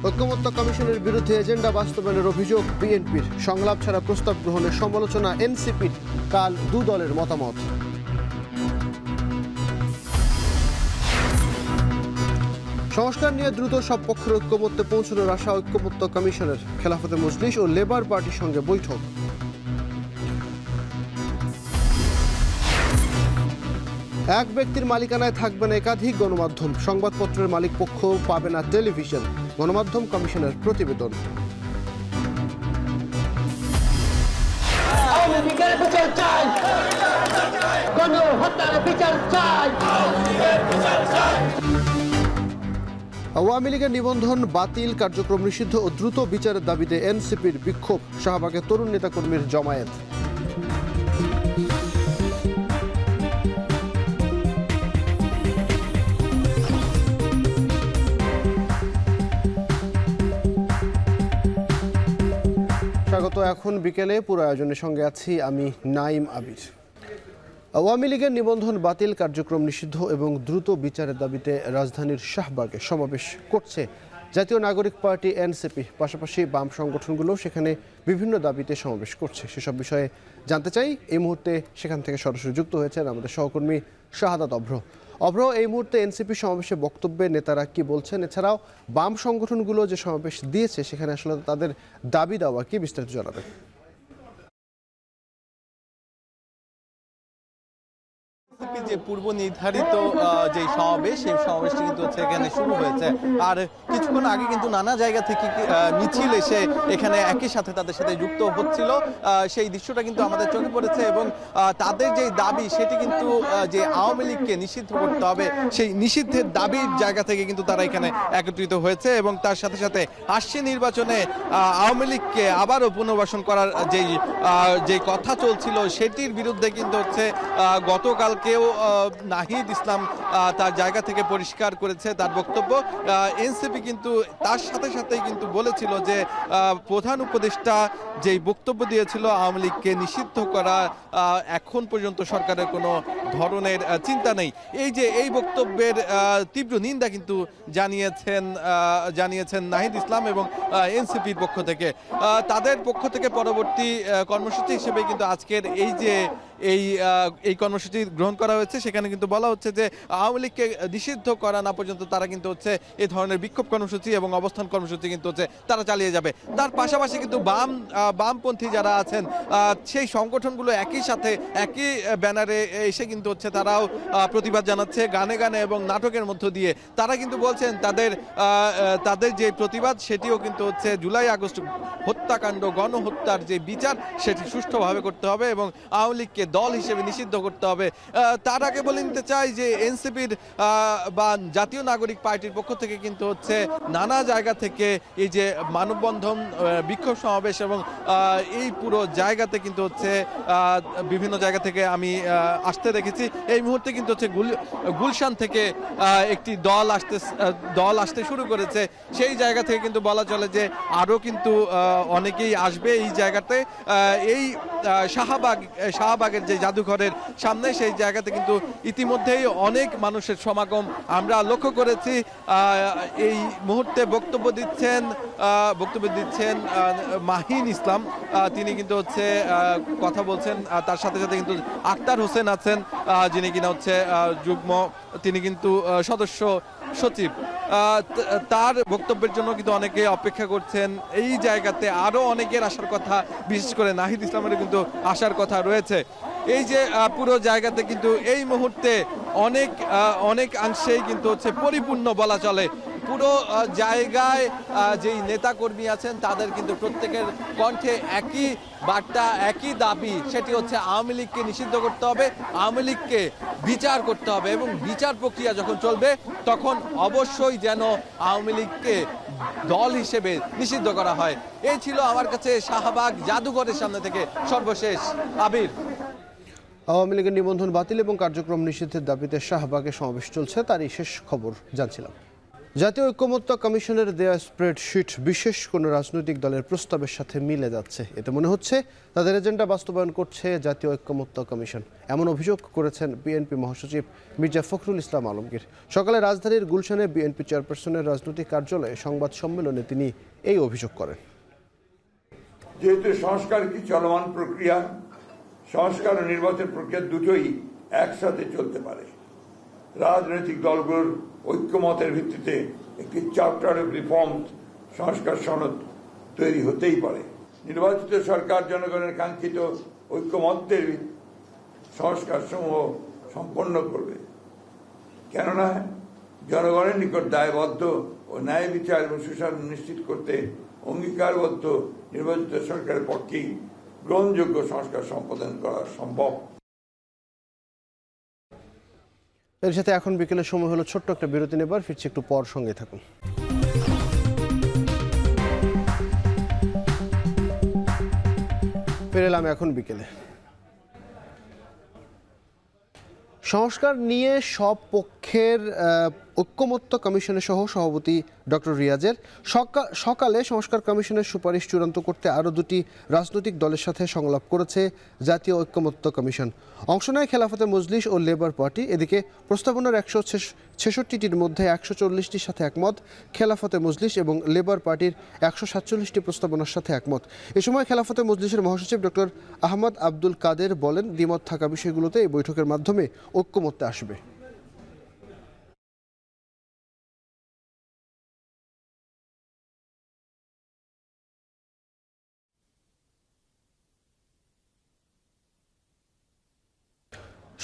ঐকমত্য কমিশনের বিরুদ্ধে এজেন্ডা বাস্তবায়নের অভিযোগ বিএনপির। সংলাপ ছাড়া প্রস্তাব গ্রহণের সমালোচনা এনসিপির। কাল দু দলের মতামত। সংস্কার নিয়ে দ্রুত সব পক্ষের ঐকমত্যে পৌঁছানোর আশা ঐকমত্য কমিশনের। খেলাফতে মজলিস ও লেবার পার্টির সঙ্গে বৈঠক। এক ব্যক্তির মালিকানায় থাকবে না একাধিক গণমাধ্যম। সংবাদপত্রের মালিক পক্ষ পাবে না টেলিভিশন। গণমাধ্যম কমিশনের প্রতিবেদন। আওয়ামী লীগের নিবন্ধন বাতিল, কার্যক্রম নিষিদ্ধ ও দ্রুত বিচারের দাবিতে এনসিপির বিক্ষোভ। শাহবাগে তরুণ নেতাকর্মীর জমায়েত। স্বাগত। এখন বিকেলে পুরো আয়োজনের সঙ্গে আছি আমি নাইম আবির। আওয়ামী লীগের নিবন্ধন বাতিল, কার্যক্রম নিষিদ্ধ এবং দ্রুত বিচারের দাবিতে রাজধানীর শাহবাগে সমাবেশ করছে জাতীয় নাগরিক পার্টি এনসিপি। পাশাপাশি বাম সংগঠনগুলো সেখানে বিভিন্ন দাবিতে সমাবেশ করছে। সেসব বিষয়ে জানতে চাই এই মুহূর্তে সেখান থেকে সরাসরি যুক্ত হয়েছেন আমাদের সহকর্মী শাহাদাত অভ্র। অভ্র, এই মুহূর্তে এনসিপি সমাবেশে বক্তব্যে নেতারা কি বলছেন, এছাড়াও বাম সংগঠনগুলো যে সমাবেশ দিয়েছে সেখানে আসলে তাদের দাবি দাওয়া কি, বিস্তারিত জানাবেন। যে পূর্ব নির্ধারিত যে সমাবেশ, সেই সমাবেশটি কিন্তু হচ্ছে এখানে শুরু হয়েছে। আর কিছুক্ষণ আগে কিন্তু নানা জায়গা থেকে মিছিল এসে এখানে একই সাথে তাদের সাথে যুক্ত হচ্ছিল। সেই দৃশ্যটা কিন্তু আমাদের চোখে পড়েছে এবং তাদের যে দাবি সেটি কিন্তু যে আওয়ামী লীগকে নিষিদ্ধ করতে হবে, সেই নিষিদ্ধের দাবির জায়গা থেকে কিন্তু তারা এখানে একত্রিত হয়েছে। এবং তার সাথে সাথে আসছে নির্বাচনে আওয়ামী লীগকে আবারও পুনর্বাসন করার যে কথা চলছিল সেটির বিরুদ্ধে কিন্তু হচ্ছে গতকালকেও নাহিদ ইসলাম তার জায়গা থেকে পরিষ্কার করেছে তার বক্তব্য। এনসিপি কিন্তু তার সাথে সাথেই কিন্তু বলেছিল যে প্রধান উপদেষ্টা যেই বক্তব্য দিয়েছিল আওয়ামী লীগকে নিষিদ্ধ করা, এখন পর্যন্ত সরকারের কোনো ধরনের চিন্তা নেই। এই বক্তব্যের তীব্র নিন্দা কিন্তু জানিয়েছেন নাহিদ ইসলাম এবং এনসিপির পক্ষ থেকে। তাদের পক্ষ থেকে পরবর্তী কর্মসূচি হিসেবে কিন্তু আজকের এই কর্মসূচি গ্রহণ করা হয়েছে। সেখানে কিন্তু বলা হচ্ছে যে আওয়ামী লীগকে নিষিদ্ধ করা না পর্যন্ত তারা কিন্তু হচ্ছে এই ধরনের বিক্ষোভ কর্মসূচি এবং অবস্থান কর্মসূচি কিন্তু হচ্ছে তারা চালিয়ে যাবে। তার পাশাপাশি কিন্তু বামপন্থী যারা আছেন সেই সংগঠনগুলো একই সাথে একই ব্যানারে এসে কিন্তু হচ্ছে তারাও প্রতিবাদ জানাচ্ছে গানে গানে এবং নাটকের মধ্য দিয়ে। তারা কিন্তু বলছেন তাদের যে প্রতিবাদ সেটিও কিন্তু হচ্ছে জুলাই আগস্ট হত্যাকাণ্ড, গণহত্যার যে বিচার সেটি সুষ্ঠুভাবে করতে হবে এবং আওয়ামী লীগকে দল হিসেবে নিষিদ্ধ করতে হবে। তার আগে বলে নিতে চাই যে এনসিপির বা জাতীয় নাগরিক পার্টির পক্ষ থেকে কিন্তু হচ্ছে নানা জায়গা থেকে এই যে মানববন্ধন, বিক্ষোভ সমাবেশ এবং এই পুরো জায়গাতে কিন্তু হচ্ছে বিভিন্ন জায়গা থেকে আমি আসতে দেখেছি। এই মুহূর্তে কিন্তু হচ্ছে গুলশান থেকে একটি দল আসতে শুরু করেছে। সেই জায়গা থেকে কিন্তু বলা চলে যে আরও কিন্তু অনেকেই আসবে এই জায়গাতে। এই শাহবাগের যে জাদুঘরের সামনে সেই জায়গাতে কিন্তু ইতিমধ্যেই অনেক মানুষের সমাগম আমরা লক্ষ্য করেছি। এই মুহূর্তে বক্তব্য দিচ্ছেন মাহিন ইসলাম। তিনি কিন্তু হচ্ছে কথা বলছেন। তার সাথে সাথে কিন্তু আক্তার হোসেন আছেন, যিনি কিনা হচ্ছে তিনি কিন্তু সদস্য সচিব। তার বক্তব্যের জন্য কিন্তু অনেকে অপেক্ষা করছেন। এই জায়গাতে আরো অনেকের আসার কথা, বিশেষ করে নাহিদ ইসলামের কিন্তু আসার কথা রয়েছে। এই যে পুরো জায়গাতে কিন্তু এই মুহূর্তে অনেকাংশেই কিন্তু হচ্ছে পরিপূর্ণ বলা চলে। পুরো জায়গায় যেই নেতাকর্মী আছেন তাদের কিন্তু প্রত্যেকের কণ্ঠে একই বার্তা, একই দাবি, সেটি হচ্ছে আওয়ামী লীগকে নিষিদ্ধ করতে হবে, আওয়ামী লীগকে বিচার করতে হবে এবং বিচার প্রক্রিয়া যখন চলবে তখন অবশ্যই যেন আওয়ামী লীগকে দল হিসেবে নিষিদ্ধ করা হয়। এই ছিল আমার কাছে শাহবাগ জাদুঘরের সামনে থেকে সর্বশেষ আবির। আওয়ামী লীগের নিবন্ধন বাতিল এবং কার্যক্রম নিষিদ্ধের দাবিতে শাহবাগে সমাবেশ চলছে, তারই শেষ খবর জানছিলাম। জাতীয় ঐক্যমত্য কমিশনের দেয়া স্প্রেডশিট বিশেষ কোনো রাজনৈতিক দলের প্রস্তাবের সাথে মিলে যাচ্ছে। এতে মনে হচ্ছে তাদের এজেন্ডা বাস্তবায়ন করছে জাতীয় ঐক্যমত্য কমিশন। এমন অভিযোগ করেছেন বিএনপি মহাসচিব মির্জা ফখরুল ইসলাম আলমগীর। সকালে রাজধানীর গুলশানে বিএনপি চেয়ারপারসনের রাজনৈতিক কার্যালয়ে সংবাদ সম্মেলনে তিনি এই অভিযোগ করেন। যেহেতু সংস্কার কি চলমান প্রক্রিয়া, সংস্কার ও নির্বাচন প্রক্রিয়া দুটোই একসাথে চলতে পারে। রাজনৈতিক দলগুলোর ঐক্যমতের ভিত্তিতে একটি চার্টার অফ রিফর্ম সংস্কার সনদ তৈরি হতেই পারে। নির্বাচিত সরকার জনগণের কাঙ্ক্ষিত ঐক্যমত্যের সংস্কার সমূহ সম্পন্ন করবে, কেননা জনগণের নিকট দায়বদ্ধ ও ন্যায় বিচার এবং সুশাসন নিশ্চিত করতে অঙ্গীকারবদ্ধ নির্বাচিত সরকারের পক্ষেই গ্রহণযোগ্য সংস্কার সম্পাদন করা সম্ভব। এর সাথে এখন বিকেলের সময় হলো ছোট্ট একটা বিরতি নেবার, ফিরছি একটু পর, সঙ্গে থাকুন। ফিরে এলাম এখন বিকেলে। সংস্কার নিয়ে সব পক্ষের ঐক্যমত্য কমিশনের সহ সভাপতি ডক্টর রিয়াজের সকালে সংস্কার কমিশনের সুপারিশ চূড়ান্ত করতে আরও দুটি রাজনৈতিক দলের সাথে সংলাপ করেছে জাতীয় ঐক্যমত্য কমিশন। অংশ নেয় খেলাফতে মজলিস ও লেবার পার্টি। এদিকে প্রস্তাবনার 166টির মধ্যে 140টির সাথে একমত খেলাফতে মজলিস এবং লেবার পার্টির 147টি প্রস্তাবনার সাথে একমত। এ সময় খেলাফতে মজলিসের মহাসচিব ডক্টর আহমদ আব্দুল কাদের বলেন, দ্বিমত থাকা বিষয়গুলোতে এই বৈঠকের মাধ্যমে ঐক্যমত্যে আসবে।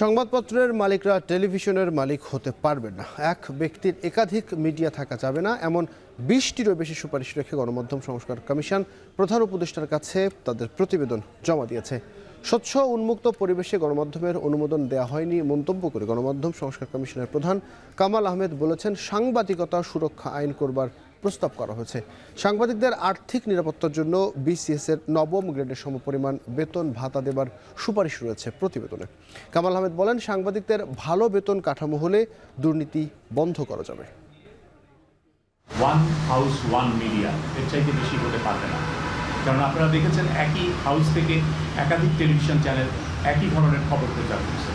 সংবাদপত্রের মালিকরা টেলিভিশনের মালিক হতে পারবেন না। এক ব্যক্তির একাধিক মিডিয়া থাকা যাবে না, এমন 20টিরও বেশি সুপারিশ রেখে গণমাধ্যম সংস্কার কমিশন প্রধান উপদেষ্টার কাছে তাদের প্রতিবেদন জমা দিয়েছে। স্বচ্ছ উন্মুক্ত পরিবেশে গণমাধ্যমের অনুমোদন দেওয়া হয়নি মন্তব্য করে গণমাধ্যম সংস্কার কমিশনের প্রধান কামাল আহমেদ বলেছেন, সাংবাদিকতা সুরক্ষা আইন করবার প্রস্তাব করা হয়েছে। সাংবাদিকদের আর্থিক নিরাপত্তার জন্য বিসিএস এর 9ম গ্রেডের সমপরিমাণ বেতন ভাতা দেবার সুপারিশ রয়েছে প্রতিবেদনে। কামাল আহমেদ বলেন, সাংবাদিকদের ভালো বেতন কাঠামো হলে দুর্নীতি বন্ধ করা যাবে। ওয়ান হাউস ওয়ান মিডিয়া এর চাইতে বেশি হতে পারবে না, কারণ আপনারা দেখেছেন একই হাউস থেকে একাধিক টেলিভিশন চ্যানেল একই ধরনের খবর প্রচার করছে,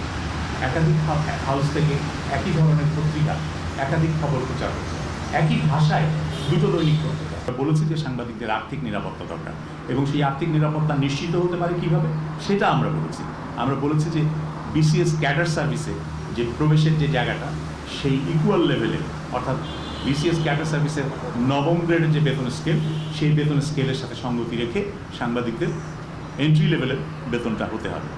একাধিক হাউস থেকে একই ধরনের পত্রিকা একাধিক খবর প্রচার করছে, একই ভাষায় দুটো দৈনিক পত্রিকা। বলেছি যে সাংবাদিকদের আর্থিক নিরাপত্তা দরকার, এবং সেই আর্থিক নিরাপত্তা নিশ্চিত হতে পারে কিভাবে সেটা আমরা বলেছি যে বিসিএস ক্যাডার সার্ভিসে যে প্রবেশের যে জায়গাটা সেই ইকুয়াল লেভেলে, অর্থাৎ বিসিএস ক্যাডার সার্ভিসের 9ম গ্রেডের যে বেতন স্কেল, সেই বেতন স্কেলের সাথে সঙ্গতি রেখে সাংবাদিকদের এন্ট্রি লেভেলের বেতনটা হতে হবে।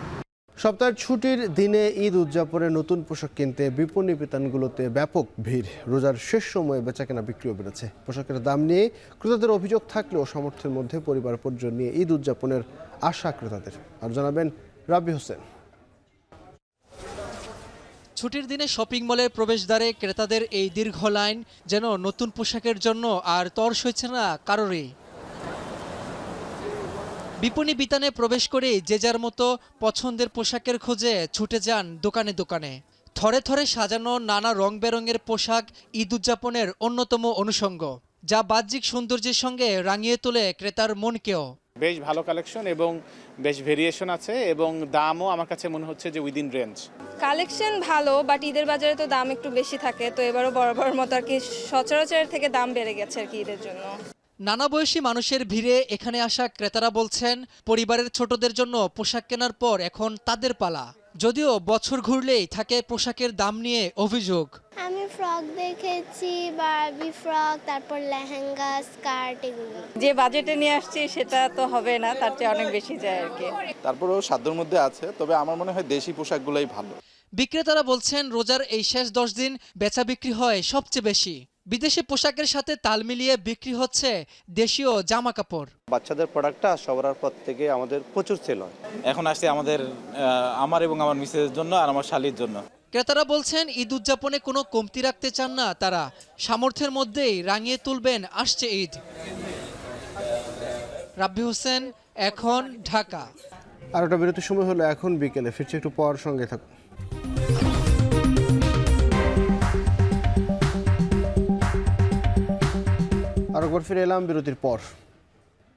সপ্তাহের ছুটির দিনে ঈদ উদযাপনে নতুন পোশাক কিনতে বিপণী বিতানগুলোতে ব্যাপক ভিড়। রোজার শেষ সময়ে বেচাকেনা বিক্রিও বেড়েছে। পোশাকের দাম নিয়ে ক্রেতাদের অভিযোগ থাকলেও সামর্থ্যের মধ্যে পরিবার পরিজন নিয়ে ঈদ উদযাপনের আশা ক্রেতাদের। আর জানাবেন রাব্বি হোসেন। ছুটির দিনে শপিং মলের প্রবেশদ্বারে ক্রেতাদের এই দীর্ঘ লাইন যেন নতুন পোশাকের জন্য আর তর সইছে না কারোরই। বিপণী বিতানে প্রবেশ করে যে যার মতো পছন্দের পোশাকের খোঁজে ছুটে যান দোকানে দোকানে। থরে থরে সাজানো নানা রং বেরঙের পোশাক ঈদ উদযাপনের অন্যতম অনুষঙ্গ, যা বাহ্যিক সৌন্দর্যের সঙ্গে রাঙিয়ে তোলে ক্রেতার মনকেও। বেশ ভালো কালেকশন এবং বেশ ভেরিয়েশন আছে, এবং দামও আমার কাছে মনে হচ্ছে যে উইদিন রেঞ্জ। কালেকশন ভালো, বাট ঈদের বাজারে তো দাম একটু বেশি থাকে, তো এবারও বরাবর মতো আর কি সচরাচরের থেকে দাম বেড়ে গেছে আর কি ঈদের জন্য। নানা বয়সী মানুষের ভিড়ে এখানে আসা ক্রেতারা বলছেন, পরিবারের ছোটদের জন্য পোশাক কেনার পর এখন তাদের পালা। যদিও বছর ঘুরলেই থাকে পোশাকের দাম নিয়ে অভিযোগ। আমি ফ্রক দেখেছি, বারবি ফ্রক, তারপর লেহেঙ্গা, স্কার্ট, এগুলো। যে বাজেটে নিয়ে আসছি সেটা তো হবে না, তার চেয়ে অনেক বেশি যায় আর কি। তারপরেও সাধ্যের মধ্যে আছে, তবে আমার মনে হয় দেশি পোশাকগুলোই ভালো। বিক্রেতারা বলছেন, রোজার এই শেষ 10 দিন বেচা বিক্রি হয় সবচেয়ে বেশি। বিদেশি পোশাকের সাথে তাল মিলিয়ে বিক্রি হচ্ছে দেশীয় জামা কাপড়। বাচ্চাদের প্রোডাক্টটা সবার পর থেকে আমাদের প্রচুর সেল হয়। এখন আসছে আমার এবং আমার মিসেসের জন্য আর আমার শালীর জন্য। ক্রেতারা বলছেন, ঈদ উদযাপনে কোনো কমতি রাখতে চান না তারা। সামর্থ্যের মধ্যেই রাঙিয়ে তুলবেন আসছে ঈদ। রাব্বি হোসেন, এখন, ঢাকা। আর একটা বিরতির সময় হলো এখন বিকেলে, ফিরছে একটু পর, সঙ্গে থাকুন। আরেকবার ফিরে এলাম বিরতির পর।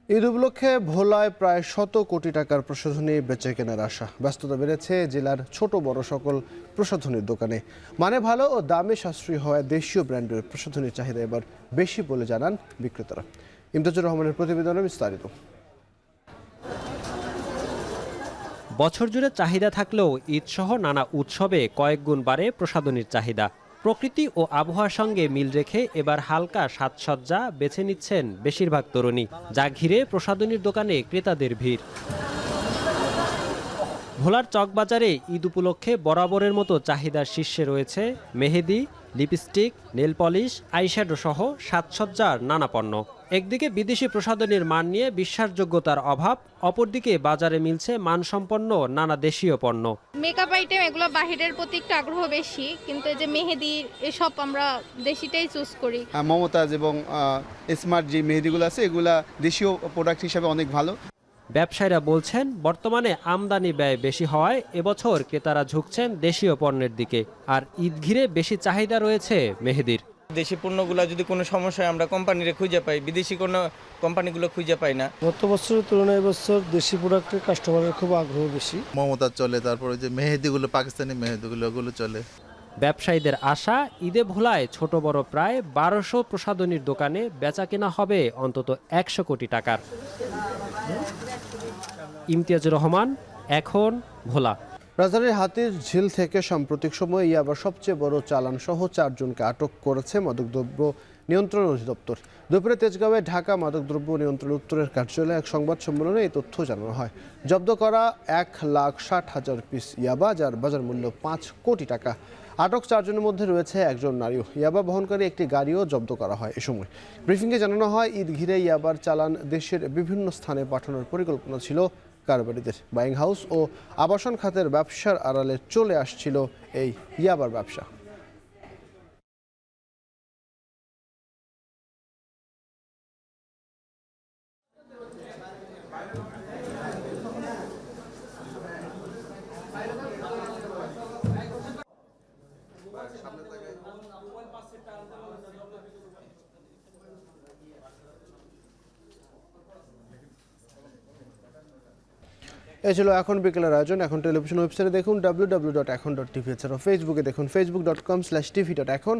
ঈদ উপলক্ষে ভোলায় প্রায় 100 কোটি টাকার প্রসাধনী বেচে কেনার আশা। ব্যস্ততা বেড়েছে জেলার ছোট বড় সকল প্রসাধনীর দোকানে। মানে ভালো ও দামে সাশ্রয়ী হওয়ায় দেশীয় ব্র্যান্ডের প্রসাধনীর চাহিদা এবার বেশি বলে জানান বিক্রেতারা। ইমতাজুর রহমানের প্রতিবেদনে বিস্তারিত। বছর জুড়ে চাহিদা থাকলেও ঈদসহ নানা উৎসবে কয়েক গুণ বাড়ে প্রসাধনীর চাহিদা। প্রকৃতি ও আবহাওয়ার সঙ্গে মিল রেখে এবার হালকা সাজসজ্জা বেছে নিচ্ছেন বেশিরভাগ তরুণী, যা ঘিরে প্রসাধনীর দোকানে ক্রেতাদের ভিড়। ভোলার চকবাজারে ঈদ উপলক্ষে বরাবরের মতো চাহিদার শীর্ষে রয়েছে মেহেদি, লিপস্টিক, নেল পলিশ, আইশ্যাডো সহ সাজসজ্জার নানা পণ্য। একদিকে বিদেশি প্রসাধনীর মান নিয়ে বিশ্বাসযোগ্যতার অভাব, অপরদিকে বাজারে মিলছে মানসম্পন্ন নানা দেশীয় পণ্য। মেকআপ আইটেম এগুলো বাহিরের প্রতি একটু আগ্রহ বেশি, কিন্তু এই যে মেহেদি এসব আমরা দেশিটাই চুজ করি। মমতাজ এবং স্মার্ট যে মেহেদিগুলো আছে এগুলা দেশীয় প্রোডাক্ট হিসাবে অনেক ভালো। ব্যবসায়ীরা বলছেন বর্তমানে আমদানি ব্যয় বেশি হওয়ায় এবছর ক্রেতারা ঝুঁকছেন দেশীয় পণ্যের দিকে, আর ঈদ ঘিরে বেশি চাহিদা রয়েছে মেহেদির। দেশি পণ্যগুলো যদি কোনো সমস্যায় আমরা কোম্পানিরে খুঁজে পাই, বিদেশি কোনো কোম্পানিগুলো খুঁজে পাই না। গত বছরের তুলনায় এবছর দেশি প্রোডাক্টের কাস্টমারের খুব আগ্রহ বেশি। মমতাজ চলে, তারপরে যে মেহেদিগুলো পাকিস্তানি মেহেদিগুলো ওগুলো চলে। ব্যবসায়ীদের আশা ঈদে ভোলায় ছোট বড় প্রায় 1200 প্রসাধনীর দোকানে বেচাকেনা হবে অন্তত 100 কোটি টাকার। ইমতিয়াজুর রহমান, এখন ভোলা। রাজধানীর হাতির ঝিল থেকে সাম্প্রতিক সময়ে ইয়াবা সবচেয়ে বড় চালান সহ 4 জনকে আটক করেছে মাদকদ্রব্য নিয়ন্ত্রণ অধিদপ্তর। দুপুরে তেজগাঁওয়ে ঢাকা মাদকদ্রব্য নিয়ন্ত্রণ উত্তরের কার্যালয়ে এক সংবাদ সম্মেলনে এই তথ্য জানানো হয়। জব্দ করা 1,60,000 পিস ইয়াবা, যার বাজার মূল্য 5 কোটি টাকা। আটক 4 জনের মধ্যে রয়েছে একজন নারীও। ইয়াবা বহনকারী একটি গাড়িও জব্দ করা হয়। এ সময় ব্রিফিংয়ে জানানো হয়, ঈদ ঘিরে ইয়াবার চালান দেশের বিভিন্ন স্থানে পাঠানোর পরিকল্পনা ছিল কারবারিদের। বাইং হাউস ও আবাসন খাতের ব্যবসার আড়ালে চলে আসছিল এই ইয়াবার ব্যবসা। এই ছিল এখন বিকেলের আয়োজন। এখন টেলিভিশন ওয়েবসাইটে দেখুন www.এখন.tv, এছাড়াও ফেসবুকে দেখুন facebook.com/tv.এখন,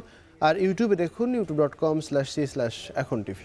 আর ইউটিউবে দেখুন youtube.com/c/echontv।